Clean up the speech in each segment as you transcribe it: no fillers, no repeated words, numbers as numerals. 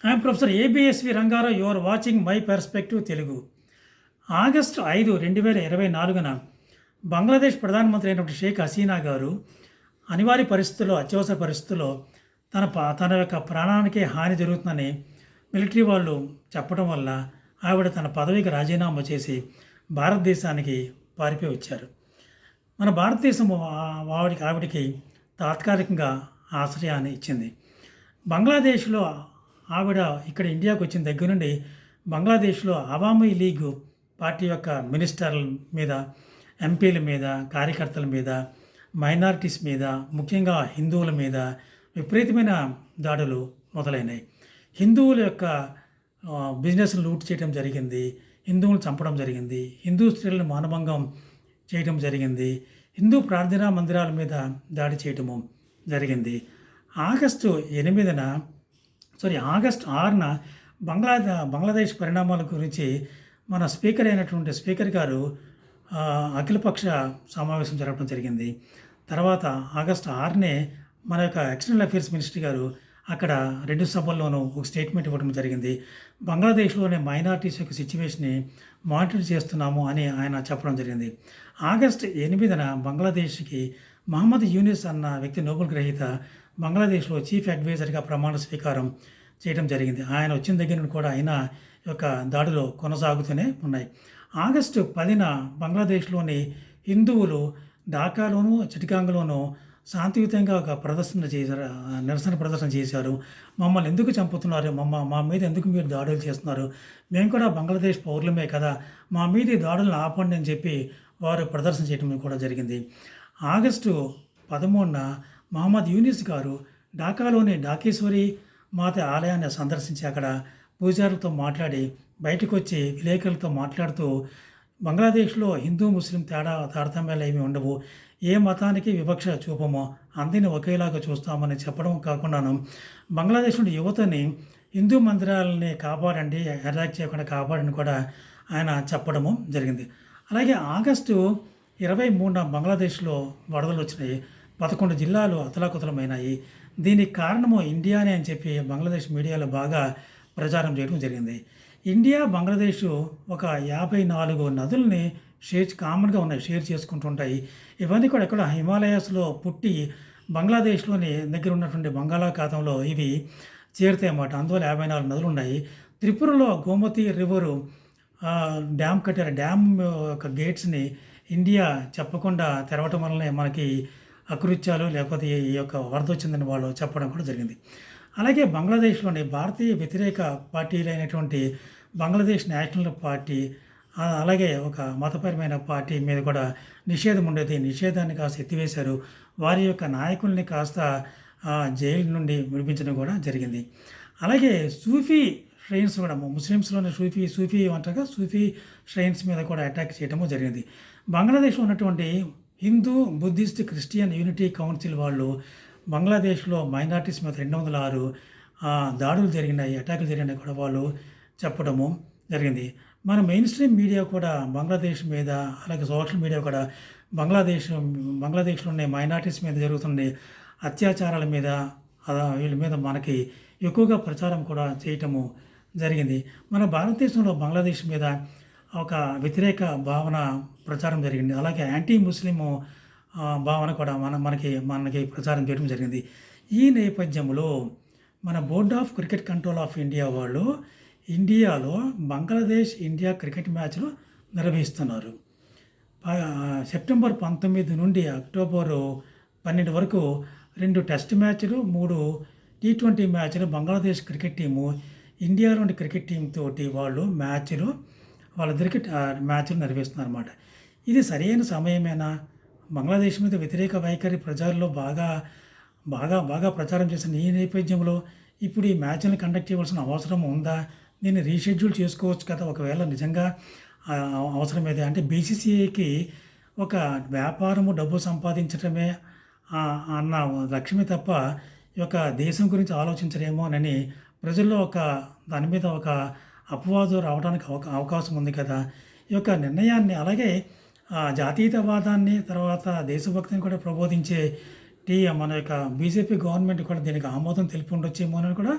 I'm professor ABSV Ranga Rao. Your watching my perspective Telugu. August 5, 2024న బంగ్లాదేశ్ ప్రధానమంత్రి అయినటువంటి షేక్ హసీనా గారు అనివార్య పరిస్థితుల్లో, అత్యవసర పరిస్థితుల్లో తన యొక్క ప్రాణానికి హాని జరుగుతుందని మిలిటరీ వాళ్ళు చెప్పడం వల్ల ఆవిడ తన పదవికి రాజీనామా చేసి భారతదేశానికి పారిపోయి వచ్చారు. మన భారతదేశం ఆవిడికి తాత్కాలికంగా ఆశ్రయాన్ని ఇచ్చింది. బంగ్లాదేశ్లో ఆవిడ ఇక్కడ ఇండియాకు వచ్చిన దగ్గర నుండి బంగ్లాదేశ్లో అవామీ లీగ్ పార్టీ యొక్క మినిస్టర్ల మీద, ఎంపీల మీద, కార్యకర్తల మీద, మైనారిటీస్ మీద, ముఖ్యంగా హిందువుల మీద విపరీతమైన దాడులు మొదలైనాయి. హిందువుల యొక్క బిజినెస్ను లూట్ చేయడం జరిగింది, హిందువులను చంపడం జరిగింది, హిందూ స్త్రీలను మానభంగం చేయడం జరిగింది, హిందూ ప్రార్థనా మందిరాల మీద దాడి చేయడము జరిగింది. ఆగస్టు 6న బంగ్లాదేశ్ పరిణామాల గురించి మన స్పీకర్ అయినటువంటి స్పీకర్ గారు అఖిలపక్ష సమావేశం జరపడం జరిగింది. తర్వాత ఆగస్టు 6నే మన యొక్క ఎక్స్టర్నల్ అఫేర్స్ మినిస్టర్ గారు అక్కడ 2 సభల్లోనూ ఒక స్టేట్మెంట్ ఇవ్వడం జరిగింది. బంగ్లాదేశ్లోని మైనారిటీస్ యొక్క సిచ్యువేషన్ని మానిటర్ చేస్తున్నాము అని ఆయన చెప్పడం జరిగింది. ఆగస్టు 8న బంగ్లాదేశ్కి మహమ్మద్ యూనిస్ అన్న వ్యక్తి, నోబెల్ గ్రహీత, బంగ్లాదేశ్లో చీఫ్ అడ్వైజర్గా ప్రమాణ స్వీకారం చేయడం జరిగింది. ఆయన వచ్చిన దగ్గర నుండి కూడా ఆయన యొక్క దాడులు కొనసాగుతూనే ఉన్నాయి. ఆగస్టు 10న బంగ్లాదేశ్లోని హిందువులు ఢాకాలోను, చిటగాంగ్లోనూ శాంతియుతంగా ఒక నిరసన ప్రదర్శన చేశారు. మమ్మల్ని ఎందుకు చంపుతున్నారు, మా మీద ఎందుకు మీరు దాడులు చేస్తున్నారు, మేము కూడా బంగ్లాదేశ్ పౌరులమే కదా, మా మీద ఈ దాడులను ఆపండి అని చెప్పి వారు ప్రదర్శన చేయడం కూడా జరిగింది. ఆగస్టు 13న మహమ్మద్ యూనిస్ గారు ఢాకాలోని ఢాకేశ్వరి మాత ఆలయాన్ని సందర్శించి అక్కడ పూజారులతో మాట్లాడి బయటకు వచ్చి విలేకరులతో మాట్లాడుతూ బంగ్లాదేశ్లో హిందూ ముస్లిం తారతమ్యాలు ఏమీ ఉండవు, ఏ మతానికి వివక్ష చూపమో, అందరినీ ఒకేలాగా చూస్తామని చెప్పడం కాకుండాను బంగ్లాదేశ్లోని యువతని హిందూ మందిరాలని కాపాడండి, అటాక్ చేయకుండా కాపాడని కూడా ఆయన చెప్పడము జరిగింది. అలాగే ఆగస్టు 23న బంగ్లాదేశ్లో వరదలు వచ్చినాయి. 11 జిల్లాలు అతలాకుతలమైనాయి. దీనికి కారణము ఇండియానే అని చెప్పి బంగ్లాదేశ్ మీడియాలో బాగా ప్రచారం చేయడం జరిగింది. ఇండియా, బంగ్లాదేశ్ ఒక 54 నదుల్ని కామన్గా ఉన్నాయి, షేర్ చేసుకుంటుంటాయి. ఇవన్నీ కూడా ఎక్కడ హిమాలయాస్లో పుట్టి బంగ్లాదేశ్లోని దగ్గర ఉన్నటువంటి బంగాళాఖాతంలో ఇవి చేరుతాయి అన్నమాట. అందువల్ల 54 నదులు ఉన్నాయి. త్రిపురలో గోమతి రివరు డ్యామ్ కట్టారు. డ్యామ్ యొక్క గేట్స్ని ఇండియా చెప్పకుండా తెరవటం వల్లనే మనకి అకృత్యాలు లేకపోతే ఈ యొక్క వరద వచ్చిందని వాళ్ళు చెప్పడం కూడా జరిగింది. అలాగే బంగ్లాదేశ్లోని భారతీయ వ్యతిరేక పార్టీలైనటువంటి బంగ్లాదేశ్ నేషనల్ పార్టీ, అలాగే ఒక మతపరమైన పార్టీ మీద కూడా నిషేధం ఉండేది. నిషేధాన్ని కాస్త ఎత్తివేశారు. వారి యొక్క నాయకుల్ని కాస్త జైలు నుండి విడిపించడం కూడా జరిగింది. అలాగే సూఫీ ష్రైన్స్ కూడా, ముస్లిమ్స్లోని సూఫీ అంటారుగా, సూఫీ ష్రైన్స్ మీద కూడా అటాక్ చేయడము జరిగింది. బంగ్లాదేశ్లో ఉన్నటువంటి Hindu, Buddhist, Christian unity council వాళ్ళు బంగ్లాదేశ్లో మైనారిటీస్ మీద 206 దాడులు జరిగినాయి, అటాకులు జరిగినాయి కూడా వాళ్ళు చెప్పడము జరిగింది. మన మెయిన్ స్ట్రీమ్ మీడియా కూడా బంగ్లాదేశ్ మీద, అలాగే సోషల్ మీడియా కూడా బంగ్లాదేశ్లోని మైనారిటీస్ మీద జరుగుతున్న అత్యాచారాల మీద, వీళ్ళ మీద మనకి ఎక్కువగా ప్రచారం కూడా చేయటము జరిగింది. మన భారతదేశంలో బంగ్లాదేశ్ మీద ఒక వ్యతిరేక భావన ప్రచారం జరిగింది. అలాగే యాంటీ ముస్లిం భావన కూడా మనకి ప్రచారం చేయడం జరిగింది. ఈ నేపథ్యంలో మన board of cricket control of India వాళ్ళు ఇండియాలో బంగ్లాదేశ్ ఇండియా క్రికెట్ మ్యాచ్లు నిర్వహిస్తున్నారు. సెప్టెంబర్ 19 నుండి అక్టోబర్ 12 వరకు 2 టెస్ట్ మ్యాచ్లు, 3 T20 మ్యాచ్లు బంగ్లాదేశ్ క్రికెట్ టీము ఇండియాలోని క్రికెట్ టీం తోటి వాళ్ళిద్దరికి మ్యాచ్లు నిర్వహిస్తున్నారు అన్నమాట. ఇది సరైన సమయమేనా? బంగ్లాదేశ్ మీద వ్యతిరేక వైఖరి ప్రజల్లో బాగా ప్రచారం చేసిన ఈ నేపథ్యంలో ఇప్పుడు ఈ మ్యాచ్లను కండక్ట్ చేయవలసిన అవసరం ఉందా? దీన్ని రీషెడ్యూల్ చేసుకోవచ్చు కదా ఒకవేళ నిజంగా అవసరమైతే. అంటే బీసీసీఐకి ఒక వ్యాపారము, డబ్బు సంపాదించడమే అన్న లక్ష్యమే తప్ప ఈ యొక్క దేశం గురించి ఆలోచించరేమోనని ప్రజల్లో దాని మీద ఒక అపవాదు రావడానికి అవకాశం ఉంది కదా. ఈ యొక్క నిర్ణయాన్ని, అలాగే జాతీయతావాదాన్ని, తర్వాత దేశభక్తిని కూడా ప్రబోధించే మన యొక్క బీజేపీ గవర్నమెంట్ కూడా దీనికి ఆమోదం తెలిపి ఉండొచ్చేమో అని కూడా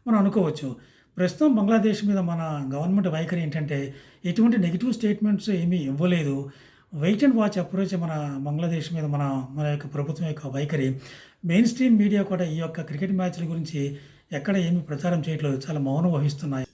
మనం అనుకోవచ్చు. ప్రస్తుతం బంగ్లాదేశ్ మీద మన గవర్నమెంట్ వైఖరి ఏంటంటే, ఎటువంటి నెగెటివ్ స్టేట్మెంట్స్ ఏమీ ఇవ్వలేదు. వెయిట్ అండ్ వాచ్ అప్రోచ్ మన బంగ్లాదేశ్ మీద మన యొక్క ప్రభుత్వం యొక్క వైఖరి. మెయిన్ స్ట్రీమ్ మీడియా కూడా ఈ యొక్క క్రికెట్ మ్యాచ్‌ల గురించి ఎక్కడ ఏమి ప్రచారం చేయట్లేదు. చాలా మౌనం వహిస్తున్నాయి.